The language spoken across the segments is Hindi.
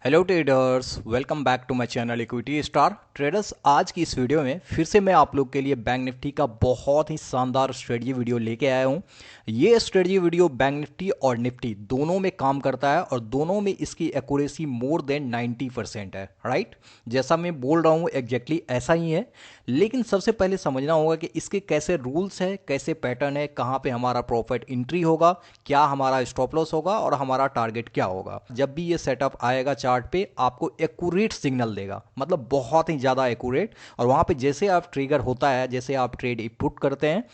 Hello traders, welcome back to my channel equity star traders. आज की इस वीडियो में फिर से मैं आप लोग के लिए बैंक निफ्टी का बहुत ही शानदार स्ट्रेटजी वीडियो लेके आया हूँ। ये स्ट्रेटजी वीडियो बैंक निफ्टी और निफ्टी दोनों में काम करता है और दोनों में इसकी एक्यूरेसी मोर देन 90% है। राइट, जैसा मैं बोल रहा हूँ एग्जैक्टली ऐसा ही है। लेकिन सबसे पहले समझना होगा कि इसके कैसे रूल्स है, कैसे पैटर्न है, कहाँ पे हमारा प्रॉफिट एंट्री होगा, क्या हमारा स्टॉप लॉस होगा और हमारा टारगेट क्या होगा। जब भी ये सेटअप आएगा चार्ट पे आपको एक्यूरेट सिग्नल देगा, मतलब बहुत ही ज़्यादा एक्यूरेट। और वहाँ पे जैसे आप ट्रिगर होता है, जैसे आप ट्रेड पुट करते हैं,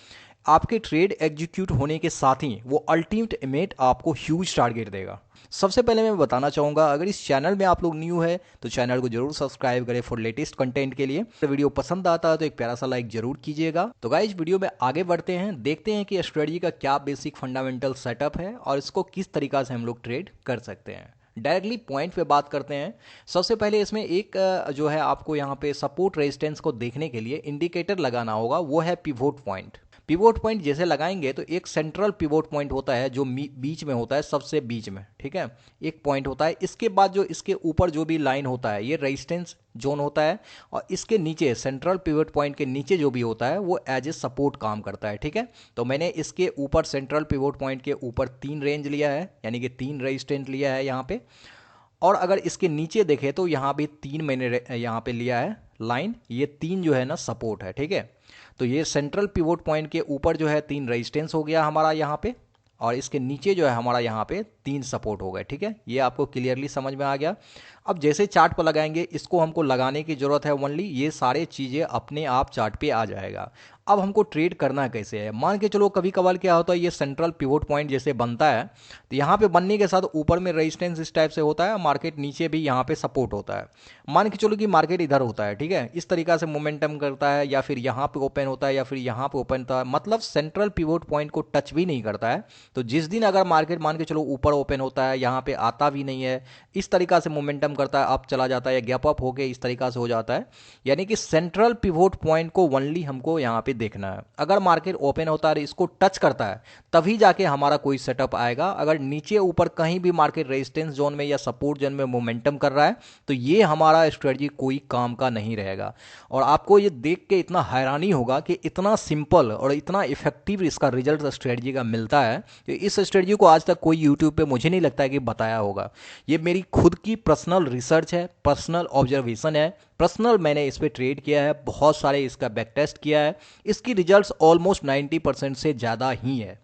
आपके ट्रेड एग्जीक्यूट होने के साथ ही वो अल्टीमेट आपको ह्यूज टारगेट देगा। सबसे पहले मैं बताना चाहूँगा, अगर इस चैनल में आप लोग न्यू है तो चैनल को जरूर सब्सक्राइब करें फॉर लेटेस्ट कंटेंट के लिए। तो वीडियो पसंद आता है तो एक प्यारा सा लाइक जरूर कीजिएगा। तो गाइस, वीडियो में आगे बढ़ते हैं, देखते हैं कि स्ट्रेटजी का क्या बेसिक फंडामेंटल सेटअप है और इसको किस तरीका से हम लोग ट्रेड कर सकते हैं। डायरेक्टली पॉइंट पे बात करते हैं। सबसे पहले इसमें एक जो है आपको यहाँ पे सपोर्ट रेजिस्टेंस को देखने के लिए इंडिकेटर लगाना होगा, वो है पिवोट पॉइंट। पिवोट पॉइंट जैसे लगाएंगे तो एक सेंट्रल पिवोट पॉइंट होता है जो बीच में होता है, सबसे बीच में, ठीक है, एक पॉइंट होता है। इसके बाद जो इसके ऊपर जो भी लाइन होता है ये रेजिस्टेंस जोन होता है, और इसके नीचे सेंट्रल पिवोट पॉइंट के नीचे जो भी होता है वो एज ए सपोर्ट काम करता है। ठीक है, तो मैंने इसके ऊपर सेंट्रल पिवोट पॉइंट के ऊपर 3 रेंज लिया है, यानी कि 3 रेजिस्टेंट लिया है यहाँ पे। और अगर इसके नीचे देखें तो यहाँ भी 3 मैंने यहाँ पे लिया है लाइन, ये 3 जो है ना सपोर्ट है। ठीक है, तो ये सेंट्रल पिवोट पॉइंट के ऊपर जो है 3 रेजिस्टेंस हो गया हमारा यहाँ पे, और इसके नीचे जो है हमारा यहाँ पे 3 सपोर्ट हो गए। ठीक है, ये आपको क्लियरली समझ में आ गया। अब जैसे चार्ट पर लगाएंगे, इसको हमको लगाने की जरूरत है ओनली, ये सारे चीज़ें अपने आप चार्ट पे आ जाएगा। अब हमको ट्रेड करना कैसे है, मान के चलो कभी कभार क्या होता है, ये सेंट्रल पिवोट पॉइंट जैसे बनता है तो यहाँ पे बनने के साथ ऊपर में रेजिस्टेंस इस टाइप से होता है, मार्केट नीचे भी यहाँ पे सपोर्ट होता है। मान के चलो कि मार्केट इधर होता है, ठीक है, इस तरीका से मोमेंटम करता है, या फिर यहाँ पे ओपन होता है या फिर यहाँ पे ओपन होता है, मतलब सेंट्रल पिवोट पॉइंट को टच भी नहीं करता है। तो जिस दिन अगर मार्केट मान के चलो ऊपर ओपन होता है, यहाँ पे आता भी नहीं है, इस तरीका से मोमेंटम करता है, अप चला जाता है या गैप अप होके इस तरीका से हो जाता है, यानी कि सेंट्रल पिवोट पॉइंट को ओनली हमको यहाँ पे देखना है। अगर मार्केट ओपन होता है, इसको टच करता है, तभी जाके हमारा कोई सेटअप आएगा। अगर नीचे ऊपर कहीं भी मार्केट रेजिस्टेंस जोन में या सपोर्ट जोन में मोमेंटम कर रहा है तो ये हमारा स्ट्रेटजी कोई काम का नहीं रहेगा। और आपको ये देख के इतना हैरानी होगा कि इतना सिंपल और इतना इफेक्टिव इसका रिजल्ट स्ट्रेटजी का मिलता है कि इस स्ट्रेटजी को आज तक कोई यूट्यूब पे मुझे नहीं लगता है कि बताया होगा। ये मेरी खुद की पर्सनल रिसर्च है, पर्सनल ऑब्जर्वेशन है, पर्सनल मैंने इस पर ट्रेड किया है, बहुत सारे इसका बैक टेस्ट किया है, इसकी रिजल्ट्स ऑलमोस्ट 90% से ज़्यादा ही है।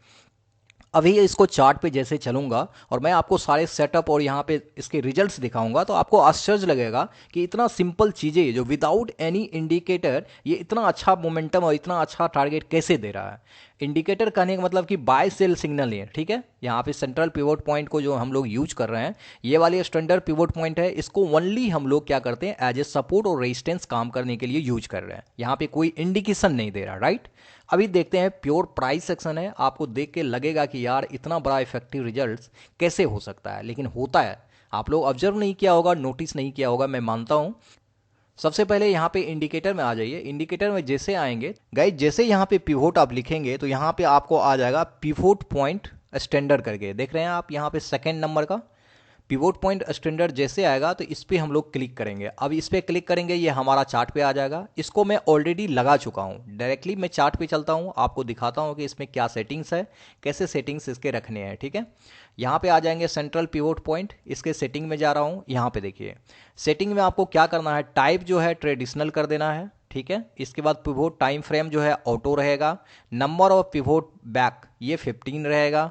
अभी इसको चार्ट पे जैसे चलूंगा और मैं आपको सारे सेटअप और यहाँ पे इसके रिजल्ट्स दिखाऊंगा तो आपको आश्चर्य लगेगा कि इतना सिंपल चीज़ें जो विदाउट एनी इंडिकेटर ये इतना अच्छा मोमेंटम और इतना अच्छा टारगेट कैसे दे रहा है। इंडिकेटर कहने का मतलब कि बाय सेल सिग्नल है। ठीक है, यहाँ पे सेंट्रल पिवोट पॉइंट को जो हम लोग यूज कर रहे हैं, ये वाली स्टैंडर्ड पिवोट पॉइंट है, इसको ओनली हम लोग क्या करते हैं एज ए सपोर्ट और रेजिस्टेंस काम करने के लिए यूज कर रहे हैं। यहाँ पे कोई इंडिकेशन नहीं दे रहा। राइट, अभी देखते हैं प्योर प्राइस सेक्शन है, आपको देख के लगेगा कि यार इतना बड़ा इफेक्टिव रिजल्ट्स कैसे हो सकता है, लेकिन होता है। आप लोग ऑब्जर्व नहीं किया होगा, नोटिस नहीं किया होगा, मैं मानता हूं। सबसे पहले यहाँ पे इंडिकेटर में आ जाइए। इंडिकेटर में जैसे आएंगे गाइस, जैसे यहाँ पे पिवोट आप लिखेंगे तो यहाँ पे आपको आ जाएगा पिवोट पॉइंट स्टैंडर्ड करके, देख रहे हैं आप यहाँ पे सेकंड नंबर का पिवोट पॉइंट स्टैंडर्ड जैसे आएगा तो इस पर हम लोग क्लिक करेंगे। अब इस पर क्लिक करेंगे, ये हमारा चार्ट पे आ जाएगा। इसको मैं ऑलरेडी लगा चुका हूँ, डायरेक्टली मैं चार्ट पे चलता हूँ, आपको दिखाता हूँ कि इसमें क्या सेटिंग्स है, कैसे सेटिंग्स इसके रखने हैं। ठीक है, यहाँ पे आ जाएंगे सेंट्रल पिवोट पॉइंट, इसके सेटिंग में जा रहा हूँ। यहाँ पे देखिए सेटिंग में आपको क्या करना है, टाइप जो है ट्रेडिशनल कर देना है। ठीक है, इसके बाद पिवोट टाइम फ्रेम जो है ऑटो रहेगा, नंबर ऑफ पिवोट बैक ये 15 रहेगा।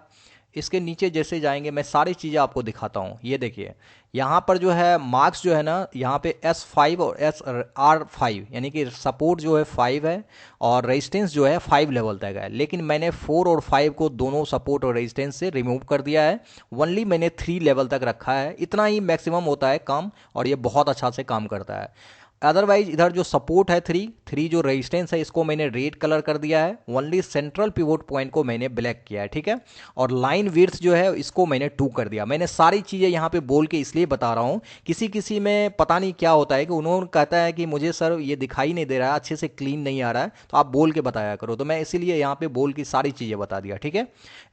इसके नीचे जैसे जाएंगे मैं सारी चीज़ें आपको दिखाता हूँ। ये देखिए यहाँ पर जो है मार्क्स जो है ना, यहाँ पे S5 और SR5, यानी कि सपोर्ट जो है 5 है और रेजिस्टेंस जो है 5 लेवल तक है, लेकिन मैंने 4 और 5 को दोनों सपोर्ट और रेजिस्टेंस से रिमूव कर दिया है। ओनली मैंने 3 लेवल तक रखा है, इतना ही मैक्सिमम होता है काम, और ये बहुत अच्छा से काम करता है। अदरवाइज इधर जो सपोर्ट है थ्री जो रेजिस्टेंस है इसको मैंने रेड कलर कर दिया है, ओनली सेंट्रल पिवोट पॉइंट को मैंने ब्लैक किया है, ठीक है। और लाइन विड्थ जो है इसको मैंने 2 कर दिया। मैंने सारी चीज़ें यहाँ पे बोल के इसलिए बता रहा हूँ, किसी में पता नहीं क्या होता है कि उन्होंने कहता है कि मुझे सर ये दिखाई नहीं दे रहा है, अच्छे से क्लीन नहीं आ रहा है, तो आप बोल के बताया करो। तो मैं इसीलिए यहाँ पे बोल की सारी चीज़ें बता दिया, ठीक है।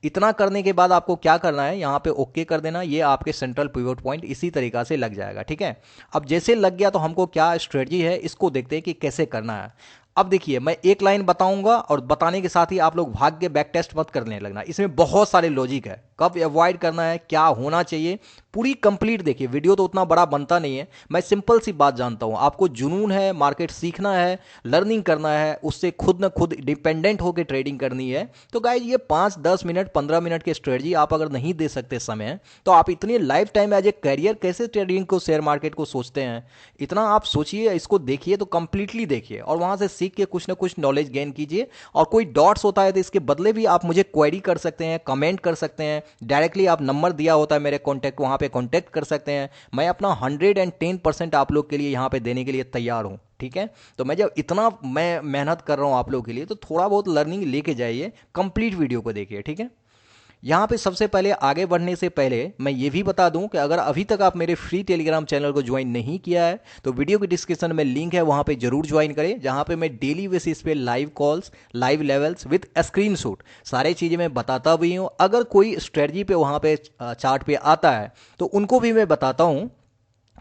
इतना करने के बाद आपको क्या करना है, यहाँ पे ओके कर देना, ये आपके सेंट्रल पिवोट पॉइंट इसी तरीका से लग जाएगा, ठीक है। अब जैसे लग गया तो हमको क्या स्ट्रेटजी है इसको देखते हैं कि कैसे करना है। अब देखिए मैं एक लाइन बताऊंगा और बताने के साथ ही आप लोग भाग के बैक टेस्ट मत करने लगना, इसमें बहुत सारे लॉजिक है, कब अवॉइड करना है, क्या होना चाहिए, पूरी कंप्लीट देखिए। वीडियो तो उतना बड़ा बनता नहीं है, मैं सिंपल सी बात जानता हूं, आपको जुनून है, मार्केट सीखना है, लर्निंग करना है, उससे खुद न खुद डिपेंडेंट होकर ट्रेडिंग करनी है। तो गाइज ये 5-10 मिनट 15 मिनट की स्ट्रेटजी आप अगर नहीं दे सकते समय, तो आप इतनी life time as a career कैसे ट्रेडिंग को, शेयर मार्केट को सोचते हैं। इतना आप सोचिए, इसको देखिए, तो कंप्लीटली देखिए और वहां से सीख के कुछ ना कुछ नॉलेज गेन कीजिए। और कोई डॉट्स होता है तो इसके बदले भी आप मुझे क्वेरी कर सकते हैं, कमेंट कर सकते हैं, डायरेक्टली आप नंबर दिया होता है मेरे कॉन्टैक्ट, वहां पे कॉन्टैक्ट कर सकते हैं। मैं अपना 110% आप लोग के लिए यहां पे देने के लिए तैयार हूं, ठीक है। तो मैं जब इतना मैं मेहनत कर रहा हूं आप लोग के लिए, तो थोड़ा बहुत लर्निंग लेके जाइए, कंप्लीट वीडियो को देखिए, ठीक है। यहाँ पे सबसे पहले आगे बढ़ने से पहले मैं ये भी बता दूं कि अगर अभी तक आप मेरे फ्री टेलीग्राम चैनल को ज्वाइन नहीं किया है तो वीडियो के डिस्क्रिप्शन में लिंक है, वहां पे जरूर ज्वाइन करें, जहां पे मैं डेली बेसिस पे live calls, live levels with screenshot सारे चीजें मैं बताता भी हूं। अगर कोई स्ट्रेटजी पे वहां पे चार्ट पे आता है तो उनको भी मैं बताता हूं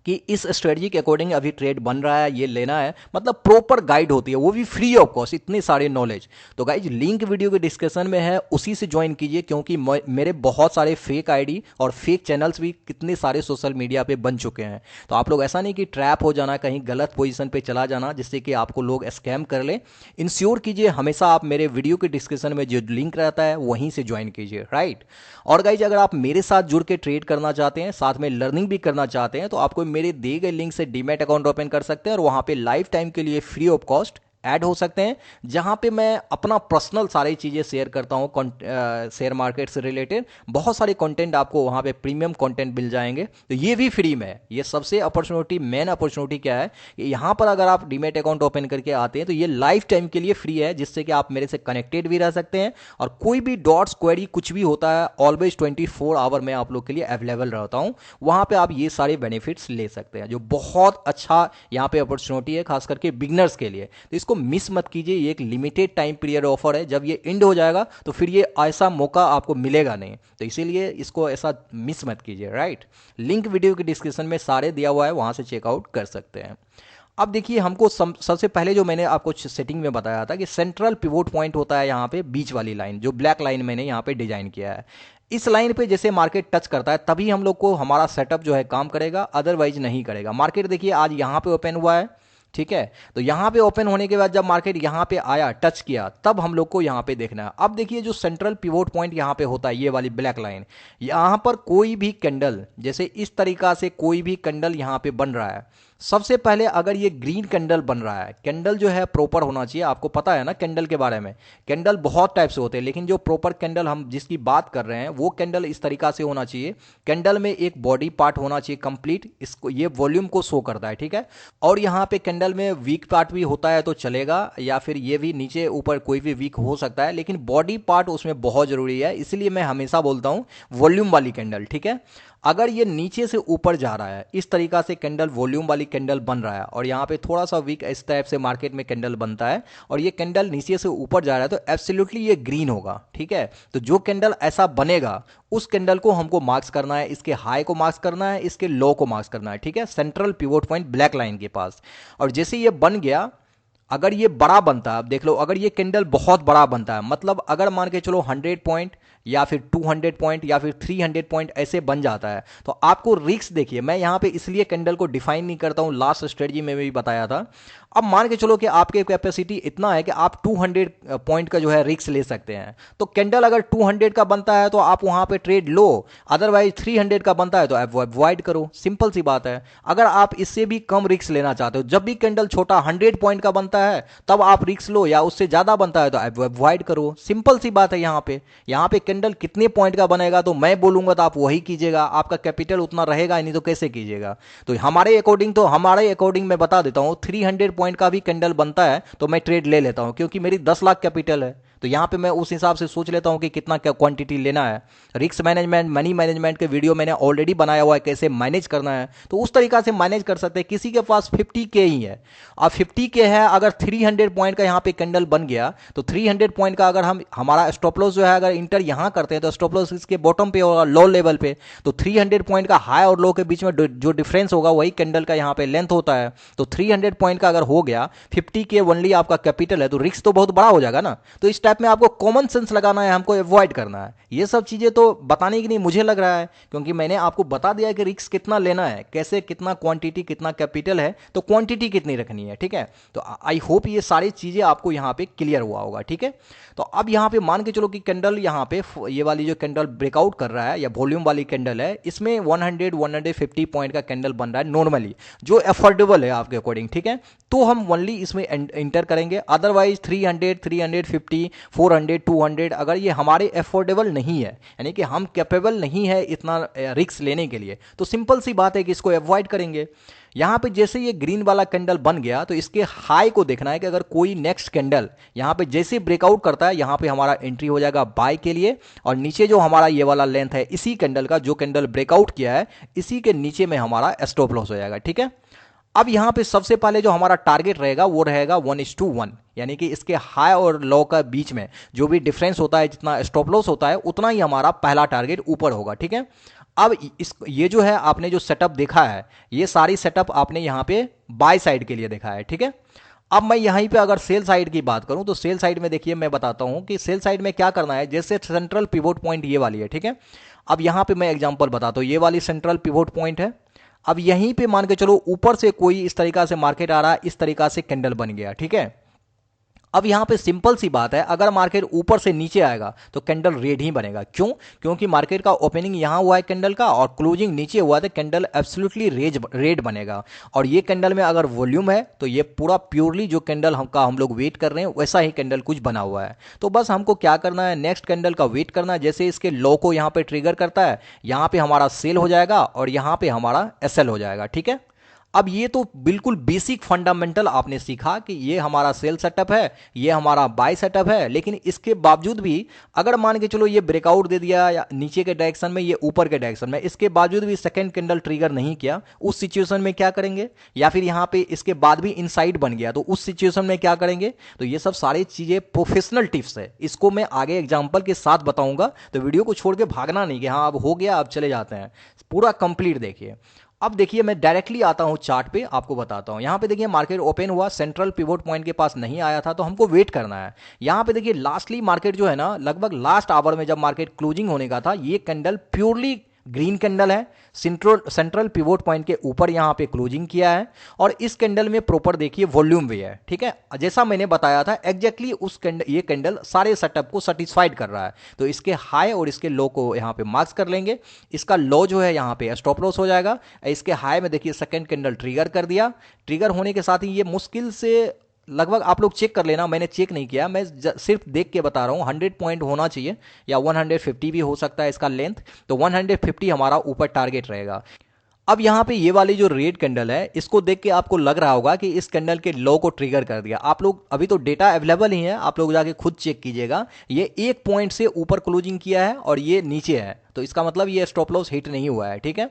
कि इस स्ट्रेटजी के अकॉर्डिंग अभी ट्रेड बन रहा है, ये लेना है, मतलब प्रॉपर गाइड होती है, वो भी फ्री ऑफ कॉस्ट, इतने सारे नॉलेज। तो गाइज लिंक वीडियो के डिस्क्रिप्शन में है, उसी से ज्वाइन कीजिए, क्योंकि मेरे बहुत सारे फेक आईडी और फेक चैनल्स भी कितने सारे सोशल मीडिया पे बन चुके हैं। तो आप लोग ऐसा नहीं कि ट्रैप हो जाना, कहीं गलत पोजीशन पे चला जाना जिससे कि आपको लोग स्कैम कर ले। इंश्योर कीजिए हमेशा आप मेरे वीडियो के डिस्क्रिप्शन में जो लिंक रहता है वहीं से ज्वाइन कीजिए, राइट। और गाइज अगर आप मेरे साथ जुड़ के ट्रेड करना चाहते हैं, साथ में लर्निंग भी करना चाहते हैं, तो आपको मेरे दिए गए लिंक से डीमैट अकाउंट ओपन कर सकते हैं और वहां पे लाइफ टाइम के लिए फ्री ऑफ कॉस्ट ऐड हो सकते हैं, जहां पे मैं अपना पर्सनल सारी चीजें शेयर करता हूं, शेयर मार्केट से रिलेटेड बहुत सारे कंटेंट आपको वहां पे प्रीमियम कंटेंट मिल जाएंगे। तो ये भी फ्री में है। ये सबसे अपॉर्चुनिटी, मेन अपॉर्चुनिटी क्या है कि यहां पर अगर आप डीमैट अकाउंट ओपन करके आते हैं तो ये लाइफ टाइम के लिए फ्री है, जिससे कि आप मेरे से कनेक्टेड भी रह सकते हैं और कोई भी डॉट्स, क्वेरी कुछ भी होता है, ऑलवेज 24 आवर मैं आप लोग के लिए अवेलेबल रहता हूं। वहां पे आप ये सारे बेनिफिट्स ले सकते हैं, जो बहुत अच्छा यहाँ पे अपॉर्चुनिटी है, खास करके बिगनर्स के लिए। तो इसको मिस मत कीजिए, ये एक लिमिटेड टाइम पीरियड ऑफर है, जब ये एंड हो जाएगा तो फिर ये ऐसा मौका आपको मिलेगा नहीं, तो इसीलिए इसको ऐसा मिस मत कीजिए, राइट। लिंक वीडियो के डिस्क्रिप्शन में सारे दिया हुआ है, वहां से चेकआउट कर सकते हैं। अब देखिए हमको सबसे पहले जो मैंने आपको सेटिंग में बताया था कि सेंट्रल पिवोट पॉइंट होता है यहाँ पे बीच वाली लाइन, जो ब्लैक लाइन मैंने यहाँ पे डिजाइन किया है। इस लाइन पे जैसे मार्केट टच करता है तभी हम लोग को हमारा सेटअप जो है काम करेगा, अदरवाइज नहीं करेगा। मार्केट देखिए आज यहाँ पे ओपन हुआ है, ठीक है। तो यहां पे ओपन होने के बाद जब मार्केट यहां पे आया, टच किया, तब हम लोग को यहां पे देखना है। अब देखिए जो सेंट्रल पिवोट पॉइंट यहां पे होता है, ये वाली ब्लैक लाइन, यहां पर कोई भी कैंडल, जैसे इस तरीका से कोई भी कैंडल यहां पे बन रहा है, सबसे पहले अगर ये ग्रीन कैंडल बन रहा है, कैंडल जो है प्रॉपर होना चाहिए, आपको पता है ना कैंडल के बारे में। कैंडल बहुत टाइप से होते हैं, लेकिन जो प्रॉपर कैंडल हम जिसकी बात कर रहे हैं वो कैंडल इस तरीका से होना चाहिए। कैंडल में एक बॉडी पार्ट होना चाहिए कंप्लीट, इसको ये वॉल्यूम को शो करता है, ठीक है। और यहाँ पे कैंडल में वीक पार्ट भी होता है तो चलेगा, या फिर ये भी नीचे ऊपर कोई भी वीक हो सकता है, लेकिन बॉडी पार्ट उसमें बहुत जरूरी है, इसलिए मैं हमेशा बोलता हूं वॉल्यूम वाली कैंडल, ठीक है। अगर ये नीचे से ऊपर जा रहा है, इस तरीका से कैंडल, वॉल्यूम वाली कैंडल बन रहा है, और यहाँ पे थोड़ा सा वीक इस टाइप से मार्केट में कैंडल बनता है, और ये कैंडल नीचे से ऊपर जा रहा है, तो एब्सोल्युटली ये ग्रीन होगा, ठीक है। तो जो कैंडल ऐसा बनेगा उस कैंडल को हमको मार्क्स करना है, इसके हाई को मार्क्स करना है, इसके लो को मार्क्स करना है, ठीक है, central pivot point black line के पास। और जैसे ये बन गया, अगर ये बड़ा बनता है, अब देख लो, अगर ये कैंडल बहुत बड़ा बनता है, मतलब अगर मान के चलो 100 पॉइंट या फिर 200 पॉइंट या फिर 300 पॉइंट ऐसे बन जाता है, तो आपको रिस्क देखिए। मैं यहां पे इसलिए कैंडल को डिफाइन नहीं करता हूं, लास्ट स्ट्रेटजी में भी बताया था। अब मान के चलो कि आपके कैपेसिटी इतना है कि आप 200 पॉइंट का जो है रिस्क ले सकते हैं, तो कैंडल अगर 200 का बनता है तो आप वहां पे ट्रेड लो, अदरवाइज 300 का बनता है तो आप अवॉइड करो, सिंपल सी बात है। अगर आप इससे भी कम रिस्क लेना चाहते हो, जब भी कैंडल छोटा 100 पॉइंट का बनता है तब आप रिस्क लो, या उससे ज्यादा बनता है तो आप अवॉइड करो, सिंपल सी बात है। यहाँ पे कैंडल कितने पॉइंट का बनेगा तो मैं बोलूंगा तो आप वही कीजिएगा, आपका कैपिटल उतना रहेगा नहीं तो कैसे कीजिएगा। तो हमारे अकॉर्डिंग मैं बता देता हूं 300 पॉइंट का भी कैंडल बनता है तो मैं ट्रेड ले लेता हूं, क्योंकि मेरी 10 लाख कैपिटल है। तो यहां पे मैं उस हिसाब से सोच लेता हूं कि कितना क्या क्वांटिटी लेना है। रिस्क मैनेजमेंट, मनी मैनेजमेंट के वीडियो मैंने ऑलरेडी बनाया हुआ है, कैसे मैनेज करना है, तो उस तरीका से मैनेज कर सकते हैं। किसी के पास 50K ही है, अब 50K है, अगर 300 पॉइंट का यहाँ पे कैंडल बन गया तो 300 पॉइंट का अगर हमारा स्टॉप लॉस जो है अगर इंटर यहाँ करते हैं तो स्टॉप लॉस इसके बॉटम पे होगा, लो लेवल पे। तो 300 पॉइंट का हाई और लो के बीच में जो डिफरेंस होगा वही कैंडल का यहाँ पे लेंथ होता है। तो 300 पॉइंट का अगर हो गया, 50K ओनली आपका कैपिटल है, तो रिस्क तो बहुत बड़ा हो जाएगा ना। तो इस टाइप में आपको कॉमन सेंस लगाना है, हमको अवॉइड करना है। ये सब चीजें तो बताने की नहीं मुझे लग रहा है, क्योंकि मैंने आपको बता दिया है कि रिस्क कितना लेना है, कैसे, कितना क्वांटिटी, कितना कैपिटल है, तो क्वांटिटी कितनी रखनी है। ठीक है, तो आई होप ये सारी चीजें आपको यहाँ पे क्लियर हुआ होगा। ठीक है, तो अब यहाँ पे मान के चलो कि कैंडल यहाँ पे ये वाली जो कैंडल ब्रेकआउट कर रहा है या वॉल्यूम वाली कैंडल है, इसमें 150 पॉइंट का कैंडल बन रहा है नॉर्मली, जो अफोर्डेबल है आपके अकॉर्डिंग। ठीक है, तो हम ओनली इसमें इंटर करेंगे, अदरवाइज 300, 350, 400, 200 अगर ये हमारे अफोर्डेबल नहीं है, यानी कि हम कैपेबल नहीं है इतना रिस्क लेने के लिए, तो सिंपल सी बात है कि इसको अवॉइड करेंगे। यहां पे जैसे ये ग्रीन वाला कैंडल बन गया तो इसके हाई को देखना है कि अगर कोई नेक्स्ट कैंडल यहां पे जैसे ब्रेकआउट करता है, यहां पे हमारा एंट्री हो जाएगा बाय के लिए, और नीचे जो हमारा ये वाला लेंथ है इसी कैंडल का, जो कैंडल ब्रेकआउट किया है इसी के नीचे में हमारा स्टॉप लॉस हो जाएगा। ठीक है, अब यहां पे सबसे पहले जो हमारा टारगेट रहेगा वो रहेगा 1:1, यानी कि इसके हाई और लो का बीच में जो भी डिफरेंस होता है, जितना स्टॉप लॉस होता है उतना ही हमारा पहला टारगेट ऊपर होगा। ठीक है, अब ये जो है आपने जो सेटअप देखा है, ये सारी सेटअप आपने यहां पे बाय साइड के लिए देखा है। ठीक है, अब मैं यहीं पे अगर सेल साइड की बात करूं तो सेल साइड में देखिए मैं बताता हूं कि सेल साइड में क्या करना है। जैसे सेंट्रल पिवोट पॉइंट ये वाली है, ठीक है, अब यहां पे मैं एग्जांपल बताता हूं, ये वाली सेंट्रल पिवोट पॉइंट है। अब यहीं पे मान के चलो ऊपर से कोई इस तरीका से मार्केट आ रहा है, इस तरीका से कैंडल बन गया। ठीक है, अब यहां पे सिंपल सी बात है, अगर मार्केट ऊपर से नीचे आएगा तो कैंडल रेड ही बनेगा। क्यों? क्योंकि मार्केट का ओपनिंग यहां हुआ है कैंडल का और क्लोजिंग नीचे हुआ है, तो कैंडल एब्सोल्युटली रेड बनेगा। और ये कैंडल में अगर वॉल्यूम है तो ये पूरा प्योरली जो कैंडल हम लोग वेट कर रहे हैं वैसा ही कैंडल कुछ बना हुआ है। तो बस हमको क्या करना है, नेक्स्ट कैंडल का वेट करना है। जैसे इसके लो को यहां पे ट्रिगर करता है, यहां पे हमारा सेल हो जाएगा और यहां पे हमारा एसएल हो जाएगा। ठीक है, अब ये तो बिल्कुल बेसिक फंडामेंटल आपने सीखा कि ये हमारा सेल सेटअप है, ये हमारा बाय सेटअप है। लेकिन इसके बावजूद भी अगर मान के चलो ये ब्रेकआउट दे दिया या नीचे के डायरेक्शन में, ये ऊपर के डायरेक्शन में, इसके बावजूद भी सेकंड कैंडल ट्रिगर नहीं किया, उस सिचुएशन में क्या करेंगे? या फिर यहाँ पे इसके बाद भी इनसाइड बन गया तो उस सिचुएशन में क्या करेंगे? तो ये सब सारी चीजें प्रोफेशनल टिप्स है, इसको मैं आगे एग्जाम्पल के साथ बताऊंगा। तो वीडियो को छोड़ के भागना नहीं कि हाँ अब हो गया अब चले जाते हैं, पूरा कंप्लीट देखिए। अब देखिए मैं डायरेक्टली आता हूं चार्ट पे, आपको बताता हूं। यहां पे देखिए मार्केट ओपन हुआ, सेंट्रल पिवोट पॉइंट के पास नहीं आया था, तो हमको वेट करना है। यहां पे देखिए लास्टली मार्केट जो है ना, लगभग लास्ट आवर में जब मार्केट क्लोजिंग होने का था, ये कैंडल प्योरली ग्रीन कैंडल है, सेंट्रल पिवोट पॉइंट के ऊपर यहां पे क्लोजिंग किया है। और इस कैंडल में प्रॉपर देखिए वॉल्यूम भी है। ठीक है, जैसा मैंने बताया था एग्जैक्टली उस कैंडल, ये कैंडल सारे सेटअप को सेटिस्फाइड कर रहा है। तो इसके हाई और इसके लो को यहां पे मार्क्स कर लेंगे। इसका लो जो है यहां पे स्टॉप लॉस हो जाएगा। इसके हाई में देखिए सेकंड कैंडल ट्रिगर कर दिया, ट्रिगर होने के साथ ही ये मुश्किल से लगभग आप लोग चेक कर लेना, मैंने चेक नहीं किया, मैं सिर्फ देख के बता रहा हूं, 100 पॉइंट होना चाहिए या 150 भी हो सकता है इसका लेंथ। तो 150 हमारा ऊपर टारगेट रहेगा। अब यहां पे ये वाली जो रेड कैंडल है, इसको देख के आपको लग रहा होगा कि इस कैंडल के लो को ट्रिगर कर दिया। आप लोग अभी तो डेटा अवेलेबल ही है, आप लोग जाके खुद चेक कीजिएगा। ये एक पॉइंट से ऊपर क्लोजिंग किया है और ये नीचे है, तो इसका मतलब ये स्टॉप लॉस हिट नहीं हुआ है। ठीक है,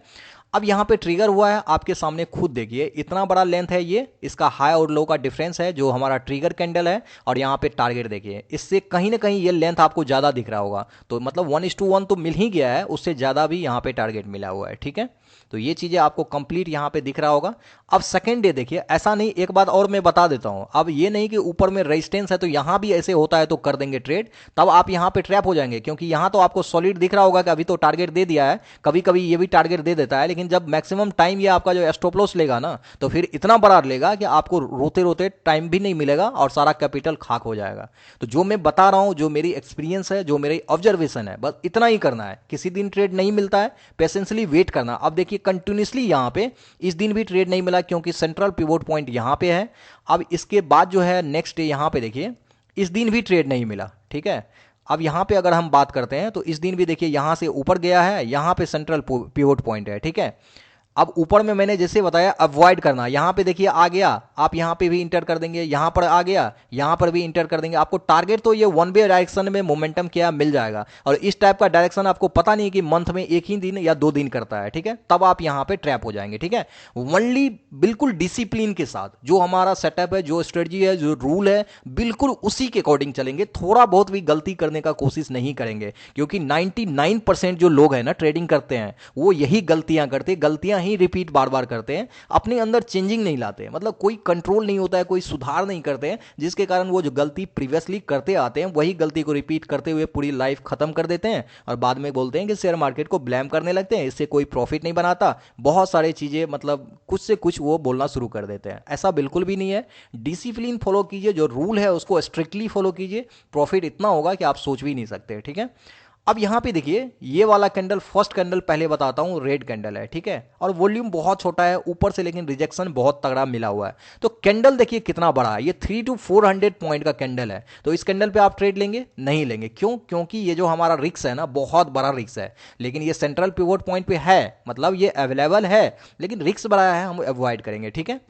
अब यहां पे ट्रिगर हुआ है, आपके सामने खुद देखिए इतना बड़ा लेंथ है, ये इसका हाई और लो का डिफरेंस है जो हमारा ट्रिगर कैंडल है। और यहां पे टारगेट देखिए, इससे कहीं ना कहीं ये लेंथ आपको ज्यादा दिख रहा होगा, तो मतलब 1:1 तो मिल ही गया है, उससे ज्यादा भी यहां पे टारगेट मिला हुआ है। ठीक है, तो ये चीजें आपको कंप्लीट यहां पे दिख रहा होगा। अब सेकंड डे देखिए, ऐसा नहीं, एक बात और मैं बता देता हूं, अब ये नहीं कि ऊपर में रेजिस्टेंस है तो यहां भी ऐसे होता है तो कर देंगे ट्रेड, तब आप यहां पे ट्रैप हो जाएंगे। क्योंकि यहां तो आपको सॉलिड दिख रहा होगा कि अभी तो टारगेट दे दिया है, कभी कभी ये भी टारगेट दे देता है, लेकिन जब मैक्सिमम टाइम ये आपका जो स्टॉप लॉस लेगा ना, तो फिर इतना बड़ा लेगा कि आपको रोते रोते टाइम भी नहीं मिलेगा और सारा कैपिटल खाक हो जाएगा। तो जो मैं बता रहा हूं, जो मेरी एक्सपीरियंस है, जो मेरी ऑब्जर्वेशन है, बस इतना ही करना है। किसी दिन ट्रेड नहीं मिलता है, पेशेंसली वेट करना। अब देखिए कंटिन्यूसली यहां पे इस दिन भी ट्रेड नहीं मिला क्योंकि सेंट्रल पिवोट पॉइंट यहां पे है। अब इसके बाद जो है नेक्स्ट डे यहां पे देखिए, इस दिन भी ट्रेड नहीं मिला। ठीक है, अब यहाँ पे अगर हम बात करते हैं तो इस दिन भी देखिए यहाँ से ऊपर गया है, यहाँ पे सेंट्रल पिवोट पॉइंट है, ठीक है। अब ऊपर में मैंने जैसे बताया अवॉइड करना, यहाँ पे देखिए आ गया, आप यहाँ पे भी इंटर कर देंगे, यहाँ पर आ गया, यहाँ पर भी इंटर कर देंगे। आपको टारगेट तो ये वन वे डायरेक्शन में मोमेंटम क्या मिल जाएगा, और इस टाइप का डायरेक्शन आपको पता नहीं कि मंथ में एक ही दिन या 2 दिन करता है, ठीक है। तब आप यहाँ पे ट्रैप हो जाएंगे, ठीक है। ओनली बिल्कुल डिसिप्लिन के साथ जो हमारा सेटअप है, जो स्ट्रेटजी है, जो रूल है, बिल्कुल उसी के अकॉर्डिंग चलेंगे। थोड़ा बहुत भी गलती करने का कोशिश नहीं करेंगे, क्योंकि 99% जो लोग हैं ना ट्रेडिंग करते हैं वो यही गलतियां करते, गलतियां ही रिपीट बार बार करते हैं, अपने अंदर चेंजिंग नहीं लाते, मतलब कोई कंट्रोल नहीं होता है, कोई सुधार नहीं करते हैं, जिसके कारण वो जो गलती प्रीवियसली करते आते हैं वही गलती को रिपीट करते हुए पूरी लाइफ खत्म कर देते हैं, और बाद में बोलते हैं कि शेयर मार्केट को ब्लेम करने लगते हैं, इससे कोई प्रॉफिट नहीं बनाता, बहुत सारी चीजें मतलब कुछ से कुछ वो बोलना शुरू कर देते हैं। ऐसा बिल्कुल भी नहीं है। डिसिप्लिन फॉलो कीजिए, जो रूल है उसको स्ट्रिक्टली फॉलो कीजिए, प्रॉफिट इतना होगा कि आप सोच भी नहीं सकते, ठीक है। अब यहां पे देखिए ये वाला कैंडल, फर्स्ट कैंडल पहले बताता हूं, रेड कैंडल है, ठीक है, और वॉल्यूम बहुत छोटा है ऊपर से, लेकिन रिजेक्शन बहुत तगड़ा मिला हुआ है। तो कैंडल देखिए कितना बड़ा है, ये 300 to 400 पॉइंट का कैंडल है। तो इस कैंडल पे आप ट्रेड लेंगे? नहीं लेंगे। क्यों? क्योंकि ये जो हमारा रिस्क है ना, बहुत बड़ा रिस्क है, लेकिन ये सेंट्रल पिवोट पॉइंट पे है, मतलब ये अवेलेबल है, लेकिन रिस्क बड़ा है, हम अवॉइड करेंगे, ठीक है।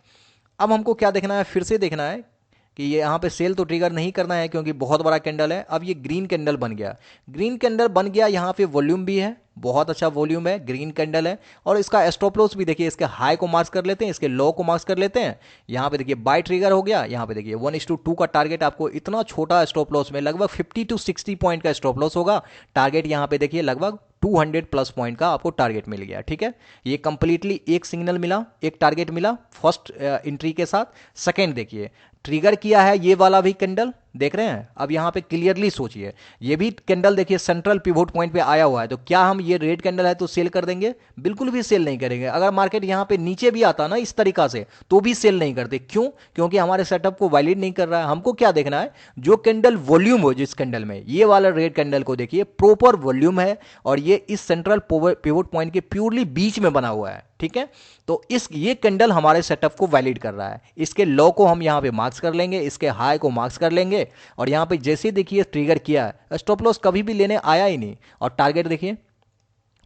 अब हमको क्या देखना है, फिर से देखना है कि ये यहाँ पे सेल तो ट्रिगर नहीं करना है, क्योंकि बहुत बड़ा कैंडल है। अब ये ग्रीन कैंडल बन गया, ग्रीन कैंडल बन गया, यहाँ पे वॉल्यूम भी है, बहुत अच्छा वॉल्यूम है, ग्रीन कैंडल है, और इसका स्टॉप लॉस भी देखिए, इसके हाई को मार्क्स कर लेते हैं, इसके लो को मार्क्स कर लेते हैं। यहाँ पे देखिए बाय ट्रिगर हो गया, यहाँ पे देखिए 1:2 का टारगेट, आपको इतना छोटा स्टॉप लॉस में लगभग 50 to 60 पॉइंट का स्टॉप लॉस होगा। टारगेट यहाँ पे देखिए लगभग 200 प्लस पॉइंट का आपको टारगेट मिल गया, ठीक है। ये कंप्लीटली एक सिग्नल मिला, एक टारगेट मिला फर्स्ट एंट्री के साथ। सेकेंड देखिए ट्रिगर किया है ये वाला भी कैंडल, देख रहे हैं। अब यहां पे क्लियरली सोचिए, ये भी कैंडल देखिए सेंट्रल पिवोट पॉइंट पे आया हुआ है, तो क्या हम ये रेड कैंडल है तो सेल कर देंगे? बिल्कुल भी सेल नहीं करेंगे। अगर मार्केट यहां पे नीचे भी आता ना इस तरीका से, तो भी सेल नहीं करते। क्यों? क्योंकि हमारे सेटअप को वैलिड नहीं कर रहा है। हमको क्या देखना है, जो कैंडल वॉल्यूम हो जिस कैंडल में, ये वाला रेड कैंडल को देखिए प्रॉपर वॉल्यूम है, और ये इस सेंट्रल पिवोट पॉइंट के प्योरली बीच में बना हुआ है, ठीक है। तो ये कैंडल हमारे सेटअप को वैलिड कर रहा है। इसके लो को हम यहां पे मार्क्स कर लेंगे, इसके हाई को मार्क्स कर लेंगे, और यहां पे जैसे देखिए ट्रिगर किया है, स्टॉप लॉस कभी भी लेने आया ही नहीं, और टारगेट देखिए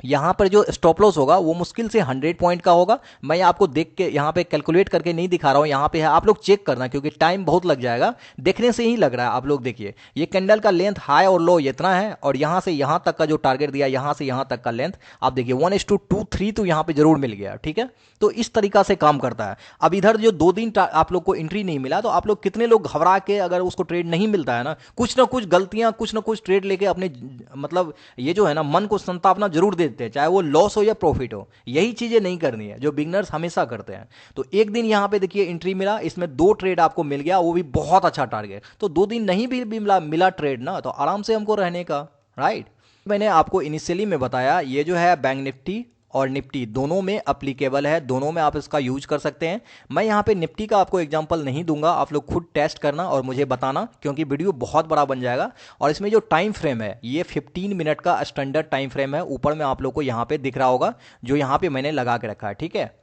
यहां पर जो स्टॉप लॉस होगा वो मुश्किल से 100 पॉइंट का होगा। मैं आपको देख के यहां पे कैलकुलेट करके नहीं दिखा रहा हूं, यहां पे है, आप लोग चेक करना, क्योंकि टाइम बहुत लग जाएगा, देखने से ही लग रहा है। आप लोग देखिए ये कैंडल का लेंथ हाई और लो इतना है, और यहां से यहां तक का जो टारगेट दिया, यहां से यहां तक का लेंथ आप देखिए 1:2 तो यहां पे जरूर मिल गया, ठीक है। तो इस तरीका से काम करता है। अब इधर जो 2 दिन आप लोग को एंट्री नहीं मिला, तो आप लोग कितने लोग घबरा के, अगर उसको ट्रेड नहीं मिलता है ना कुछ गलतियां, कुछ ना कुछ ट्रेड लेके अपने मतलब ये जो है ना मन को संतापना जरूर देते हैं, चाहे वो लॉस हो या प्रॉफिट हो। यही चीजें नहीं करनी है जो बिगनर्स हमेशा करते हैं। तो एक दिन यहां पे देखिए एंट्री मिला, इसमें 2 ट्रेड आपको मिल गया, वो भी बहुत अच्छा टारगेट। तो 2 दिन नहीं भी मिला ट्रेड ना, तो आराम से हमको रहने का, राइट। मैंने आपको इनिशियली में बताया ये जो है बैंक निफ्टी और निफ्टी दोनों में अप्लीकेबल है, दोनों में आप इसका यूज कर सकते हैं। मैं यहाँ पे निफ्टी का आपको एग्जांपल नहीं दूंगा, आप लोग खुद टेस्ट करना और मुझे बताना, क्योंकि वीडियो बहुत बड़ा बन जाएगा। और इसमें जो टाइम फ्रेम है ये 15 मिनट का स्टैंडर्ड टाइम फ्रेम है, ऊपर में आप लोग को यहाँ पे दिख रहा होगा, जो यहाँ पे मैंने लगा के रखा है, ठीक है।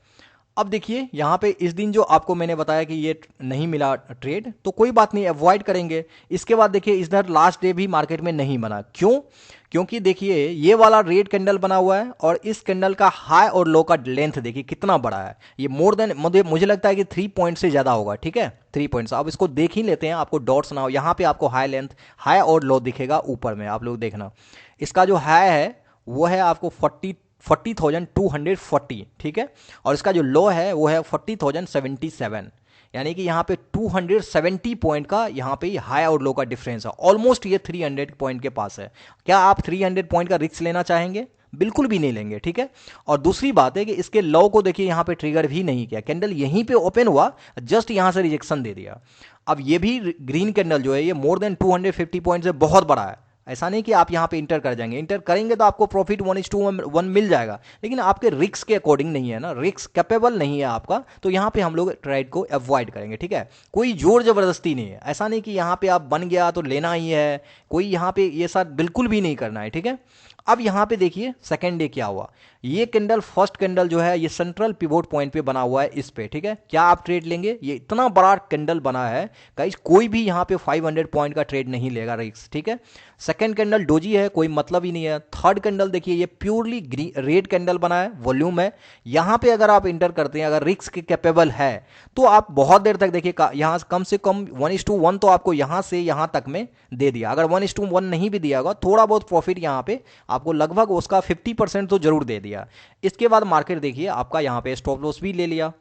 अब देखिए यहाँ पे इस दिन जो आपको मैंने बताया कि ये नहीं मिला ट्रेड, तो कोई बात नहीं, अवॉइड करेंगे। इसके बाद देखिए इधर लास्ट डे भी मार्केट में नहीं बना। क्यों? क्योंकि देखिए ये वाला रेड कैंडल बना हुआ है, और इस कैंडल का हाई और लो का लेंथ देखिए कितना बड़ा है। ये मोर देन मुझे लगता है कि 3 पॉइंट से ज्यादा होगा, ठीक है, 3 पॉइंट्स। अब इसको देख ही लेते हैं, आपको डॉट्स ना हो, यहाँ पे आपको हाई लेंथ, हाई और लो दिखेगा ऊपर में, आप लोग देखना। इसका जो हाई है वो है आपको 40,240, ठीक है, और इसका जो लो है वो है 40,077, यानी कि यहाँ पे 270 पॉइंट का यहाँ पे हाई और लो का डिफरेंस है। ऑलमोस्ट ये 300 पॉइंट के पास है। क्या आप 300 पॉइंट का रिस्क लेना चाहेंगे? बिल्कुल भी नहीं लेंगे, ठीक है। और दूसरी बात है कि इसके लो को देखिए यहाँ पे ट्रिगर भी नहीं किया, कैंडल यहीं पे ओपन हुआ, जस्ट यहाँ से रिजेक्शन दे दिया। अब ये भी ग्रीन कैंडल जो है ये मोर देन 250 पॉइंट से बहुत बड़ा है। ऐसा नहीं कि आप यहां पे इंटर कर जाएंगे, इंटर करेंगे तो आपको प्रॉफिट 1:1 मिल जाएगा, लेकिन आपके रिस्क के अकॉर्डिंग नहीं है ना, रिस्क कैपेबल नहीं है आपका, तो यहां पे हम लोग ट्रेड को अवॉइड करेंगे, ठीक है। कोई जोर जबरदस्ती नहीं है, ऐसा नहीं कि यहां पे आप बन गया तो लेना ही है, कोई यहां पे ये साथ बिल्कुल भी नहीं करना है, ठीक है। अब यहाँ पे देखिए सेकेंड डे क्या हुआ, ये कैंडल फर्स्ट कैंडल जो है ये सेंट्रल पिवोट पॉइंट पे बना हुआ है इस पे, ठीक है। क्या आप ट्रेड लेंगे, ये इतना बड़ा कैंडल बना है गाइस, कोई भी यहाँ पे 500 पॉइंट का ट्रेड नहीं लेगा रिस्क, ठीक है। सेकंड कैंडल डोजी है, कोई मतलब ही नहीं है। थर्ड कैंडल देखिए ये प्योरली रेड कैंडल बना है, वॉल्यूम है, यहाँ पे अगर आप इंटर करते हैं, अगर रिस्क के कैपेबल है तो आप बहुत देर तक देखिए, यहाँ कम से कम 1:1 तो आपको यहाँ से यहाँ तक में दे दिया। अगर 1:1 नहीं भी दिया होगा, थोड़ा बहुत प्रॉफिट यहाँ पे आपको लगभग उसका 50% तो जरूर दे दिया। इसके बाद मार्केट देखिए आपका यहाँ पे स्टॉप लॉस भी ले लिया,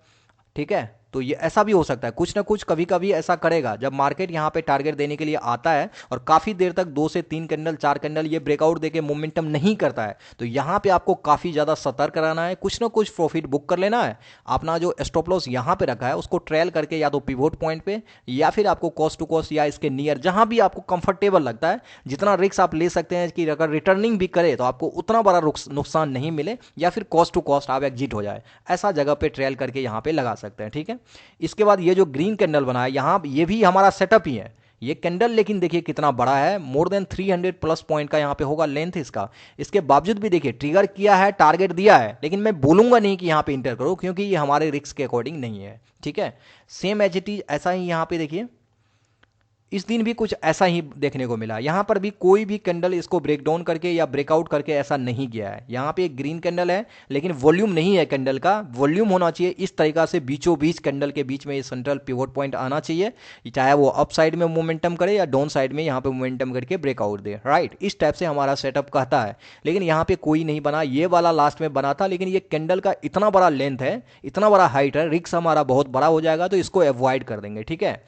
ठीक है। तो ये ऐसा भी हो सकता है, कुछ ना कुछ कभी कभी ऐसा करेगा जब मार्केट यहाँ पे टारगेट देने के लिए आता है और काफी देर तक 2 से 3 कैंडल 4 कैंडल ये ब्रेकआउट देके मोमेंटम नहीं करता है, तो यहाँ पे आपको काफी ज्यादा सतर्क रहना है, कुछ ना कुछ प्रॉफिट बुक कर लेना है। अपना जो स्टॉप लॉस यहाँ पे रखा है उसको ट्रेल करके या तो पिवोट पॉइंट पे या फिर आपको कॉस्ट टू कॉस्ट या इसके नियर जहां भी आपको कंफर्टेबल लगता है, जितना रिस्क आप ले सकते हैं कि अगर रिटर्निंग भी करे तो आपको उतना बड़ा नुकसान नहीं मिले या फिर कॉस्ट टू कॉस्ट आप एग्जिट हो जाए, ऐसा जगह पे ट्रेल करके यहाँ पे लगा सकते हैं, ठीक है। इसके बाद ये जो ग्रीन कैंडल बना है यहाँ, ये भी हमारा सेटअप ही है ये कैंडल, लेकिन देखिए कितना बड़ा है, मोर देन 300 प्लस पॉइंट का यहाँ पे होगा लेंथ इसका। इसके बावजूद भी देखिए ट्रिगर किया है, टारगेट दिया है, लेकिन मैं बोलूंगा नहीं कि यहाँ पे इंटर करो क्योंकि ये हमारे रिस्क के अकॉर्डिंग नहीं है, ठीक है। सेम एज इट इज ऐसा ही यहाँ पे देखिए इस दिन भी कुछ ऐसा ही देखने को मिला, यहां पर भी कोई भी कैंडल इसको ब्रेक डाउन करके या ब्रेकआउट करके ऐसा नहीं गया है। यहां पे एक ग्रीन कैंडल है लेकिन वॉल्यूम नहीं है कैंडल का, वॉल्यूम होना चाहिए इस तरीका से बीचों बीच कैंडल के बीच में ये सेंट्रल पिवोट पॉइंट आना चाहिए, चाहे वो अप साइड में मोमेंटम करे या डाउन साइड में यहाँ पे मोमेंटम करके ब्रेकआउट दे, राइट। इस टाइप से हमारा सेटअप कहता है, लेकिन यहाँ पे कोई नहीं बना, ये वाला लास्ट में बना था, लेकिन ये कैंडल का इतना बड़ा लेंथ है, इतना बड़ा हाइट है, रिस्क हमारा बहुत बड़ा हो जाएगा, तो इसको अवॉइड कर देंगे, ठीक है।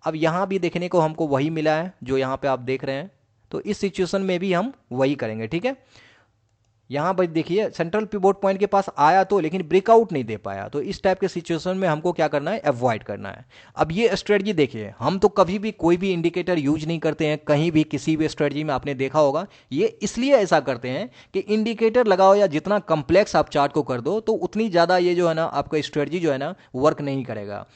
अब यहाँ भी देखने को हमको वही मिला है जो यहाँ पे आप देख रहे हैं, तो इस सिचुएशन में भी हम वही करेंगे, ठीक है। यहाँ पर देखिए सेंट्रल पिवोट पॉइंट के पास आया तो, लेकिन ब्रेकआउट नहीं दे पाया, तो इस टाइप के सिचुएशन में हमको क्या करना है, अवॉइड करना है। अब ये स्ट्रेटजी देखिए, हम तो कभी भी कोई भी इंडिकेटर यूज नहीं करते हैं कहीं भी, किसी भी स्ट्रेटजी में आपने देखा होगा, ये इसलिए ऐसा करते हैं कि इंडिकेटर लगाओ या जितना कंप्लेक्स आप चार्ट को कर दो तो उतनी ज़्यादा ये जो है ना आपका स्ट्रेटजी जो है ना वर्क नहीं करेगा।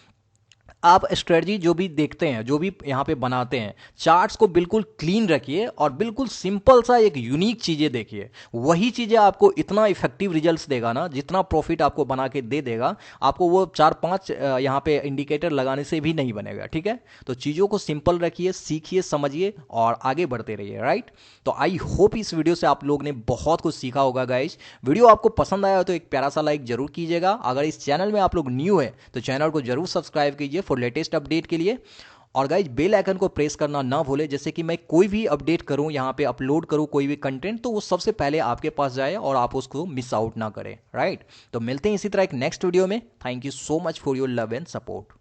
आप स्ट्रेटजी जो भी देखते हैं, जो भी यहाँ पे बनाते हैं, चार्ट्स को बिल्कुल क्लीन रखिए और बिल्कुल सिंपल सा एक यूनिक चीज़ें देखिए, वही चीज़ें आपको इतना इफेक्टिव रिजल्ट्स देगा ना, जितना प्रॉफिट आपको बना के दे देगा, आपको वो 4-5 यहाँ पे इंडिकेटर लगाने से भी नहीं बनेगा, ठीक है। तो चीज़ों को सिंपल रखिए, सीखिए, समझिए और आगे बढ़ते रहिए, राइट। तो आई होप इस वीडियो से आप लोग ने बहुत कुछ सीखा होगा गाइज। वीडियो आपको पसंद आया तो एक प्यारा सा लाइक जरूर कीजिएगा। अगर इस चैनल में आप लोग न्यू है तो चैनल को जरूर सब्सक्राइब कीजिए फॉर लेटेस्ट अपडेट के लिए, और गाइज बेल आइकन को प्रेस करना ना भूले, जैसे कि मैं कोई भी अपडेट करूं, यहाँ पे अपलोड करूं कोई भी कंटेंट, तो वो सबसे पहले आपके पास जाए और आप उसको मिस आउट ना करें, राइट। तो मिलते हैं इसी तरह एक नेक्स्ट वीडियो में। Thank you so much for your love and support.